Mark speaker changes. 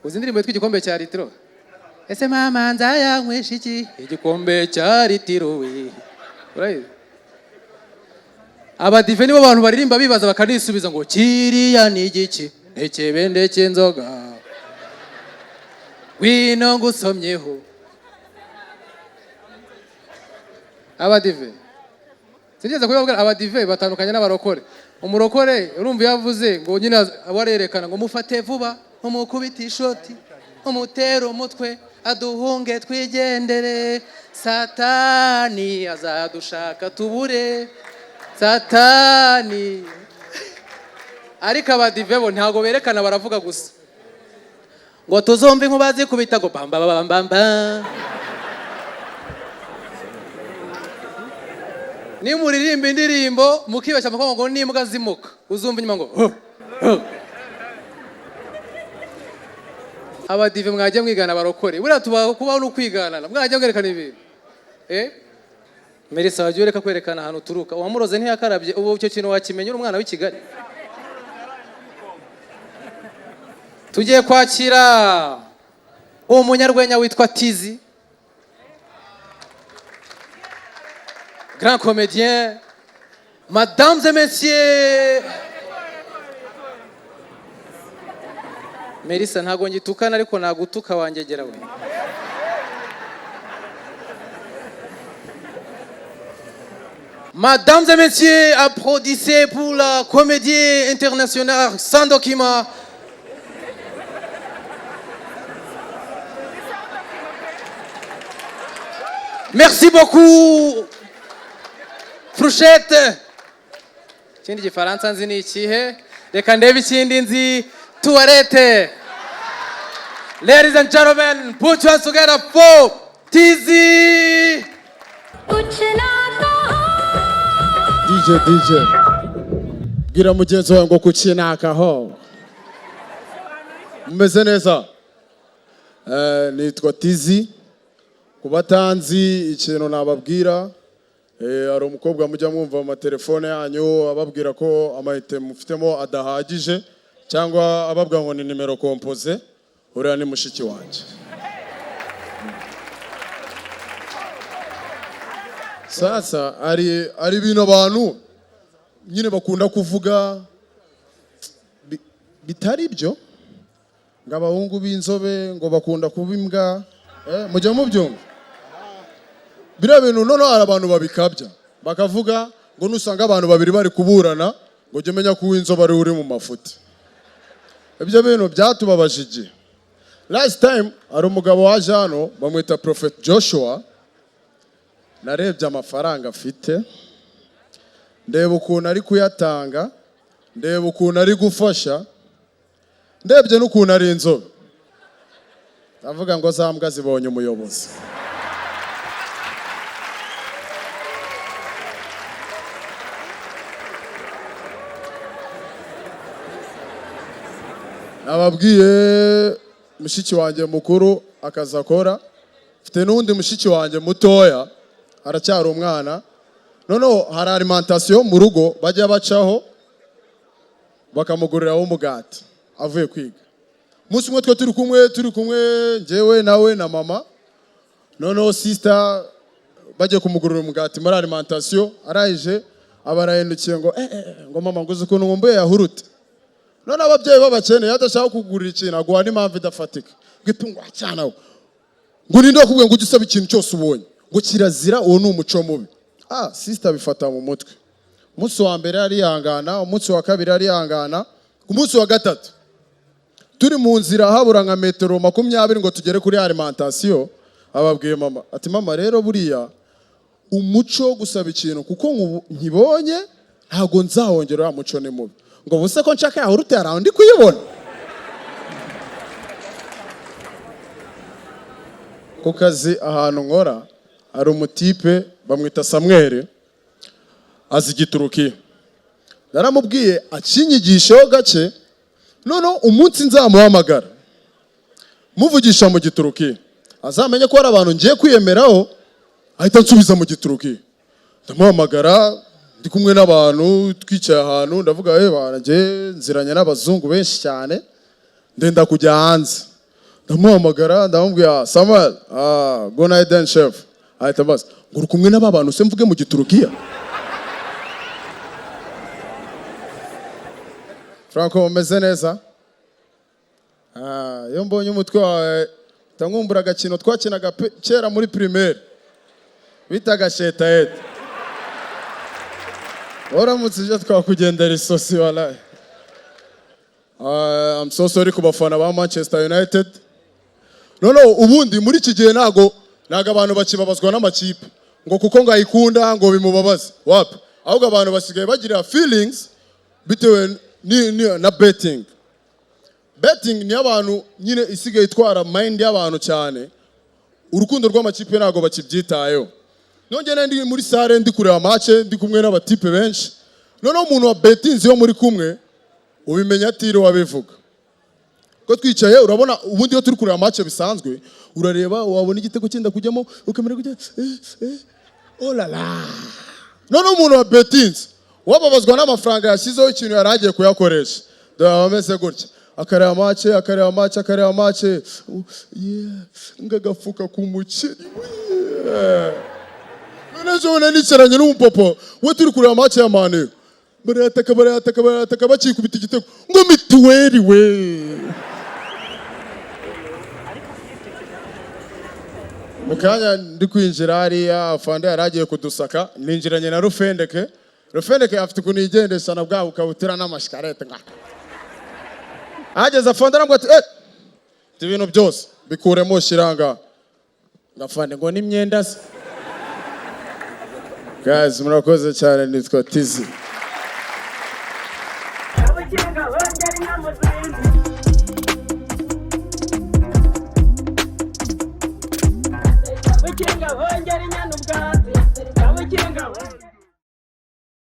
Speaker 1: uzi indirimbo yitwa igikombe cya litiro ese mama nzayanywesha iki igikombe cya litiro we urayizi abadive nibo bantu baririmba bibaza bakanisubiza ngo kiriya ni igiki ntekebe cy'inzoga wino ngusomyeho abadive sinigeze kubabwira abadive batandukanye n'abarokore umurokore urumva yavuze ngo nyine abarerekana ngo mufate vuba umukubita ishoti umutero umutwe aduhunge twigendere satani azadushaka tubure satani ariko abadive bo ntago berekana baravuga gusa ngo tuzombe inkuba zikubita ngo bamba bamba bamba ni muririmba indirimbo mukibashya amakongo ngo n'imbwa zimuka uzumva inyuma ngo abadive mwajya mwigana barokore buriya tubaho kubaho no kwiganana mwajya mwerekana ibintu Melissa wagiye ureka kwerekana ahantu turuka uwamuroze ntiyakarabye ubu icyo kintu wakimenya uri umwana w'i Kigali tugiye kwakira umunyarwenya witwa Tizzy grand comédien mesdames et messieurs Melissa ntago ngitukana ariko nagutuka wangegera we Mesdames et messieurs, applaudissez pour la comédie internationale sans document. Merci beaucoup. Fruchette. Ikindi gifaransa nzi ni ikihe? Reka ndebe ikindi nzi tuwarete. Ladies and gentlemen, put your hands together for Tizzy.
Speaker 2: DJ gira mugenzi wawe ngo kukinakaho mumeze neza nitwa Tizzy kubatanzi ikintu nababwira ari umukobwa mujya mwumva mu telefone yanyu ababwira ko amahite mufitemo adahagije cyangwa ababwira ngo ni nimero compose uriya ni mushiki wanje sasa ari bino bantu nyine bakunda kuvuga bitari byo ngabahungu b'inzobe ngo bakunda kubimbwa mujya mu byumva bira bintu none ari abantu babikabya bakavuga ngo nusanga abantu babiri bari kuburana ngo jye menya ko uw'inzobe ari uri mu mafuti ibyo bintu byatubabajije last time ari umugabo waje hano bamwita Prophet Joshua narebye amafaranga afite ndeba ukuntu ari kuyatanga ndeba ukuntu ari gufasha ndebye n'ukuntu ari inzobe avuga ngo za mbwa zibonye umuyobozi nababwiye mushiki wanjye mukuru akazi akora mfite n'undi mushiki wanjye mutoya aracyari umwana noneho hari alimentation mu rugo bajya bacaho bakamuguriraho umugati avuye kwiga umunsi umwe twe turi kumwe njyewe nawe na mama noneho sister bajya kumugurira umugati muri alimentation arayije abarahendukiye ngo mama nguze ukuntu ngombuye yahurute none ababyeyi babakene yadashaka kugurira ikintu aguha n'impamvu idafatika ngitungwa cyane ngo ninde wakubwiye ngo ujye ikintu cyose ubonye ngo kirazira uwo ni umuco mubi sister bifata mu mutwe umunsi wa mbere arihangana umunsi wa kabiri arihangana umunsi wa gatatu turi mu nzira habura nka metero 20 ngo tugere kuri alimentation ababwiye mama ati mama rero buriya umuco gusaba ikintu kuko nkibonye ntago nzahongera muco ni mubi ngo buse ko nshaka yahurute yaraho ndi kuyibona ku kazi ahantu nkora hari umutipe bamwita Samuel azi igituruki naramubwiye akinyigishaho gake noneho umunsi nzamuhamagara muvugisha mu gituruki azamenye ko hari abantu ngiye kwiyemeraho ahita nsubiza mu gituruki ndamuhamagara ndi kumwe n'abantu twicaye ahantu ndavuga banjye nziranye n'abazungu benshi cyane ndenda kujya hanze ndamuhamagara ndamubwira Samuel go night then chef ahita basi nguru kumwe n'aba bantu se mvuge mu giturukiya Franco umeze neza iyo mbonye umutwe wawe tangumbura agakino twakinaga kera muri primaire bitaga shetaete Oramutse je twakugendera isosi walahi I'm so sorry ku bafana ba Manchester United no ubundi muri iki gihe nago abantu bakibabazwa n'amakipe ngo kuko ngayikunda ngo bimubabaze wapi ahubwo abantu basigaye bagira feelings bitewe na betting ni abantu nyine isigaye itwara mind y'abantu cyane urukundo rw'amakipe nago bakibyitayeho nongene ndi muri sare ndi kureba match ndi kumwe n'abatipe benshi noneho umuntu wa betting yo muri kumwe ubimenya atire wabivuga ko twicaye urabona ubundi yo turi kureba match bisanzwe urareba wabona igitego cyenda kujyamo ukamera kujya oh la la noneho umuntu wa betting wababazwa n'amafaranga yashyizeho ikintu yaragiye kuyakoresha ndabameze gutya akareba match ngagafuka ku muceri None nicaranye n'umupapa we turi kureba match ya Mane barataka bakikubita igitego ngo mituweli we mukanya ndi kwinjira hariya afande yaragiye kudusaka ninjiranye na Rufendeke afite ukuntu yigendesha na bwa ukabutira n'amashikarete nka ageze afande arambwa ati ibintu byose bikuremo shiranga ngafande ngo n'imyenda se Guys, murakoze cyane nitwa Tizzy. Wikinga hongera inyana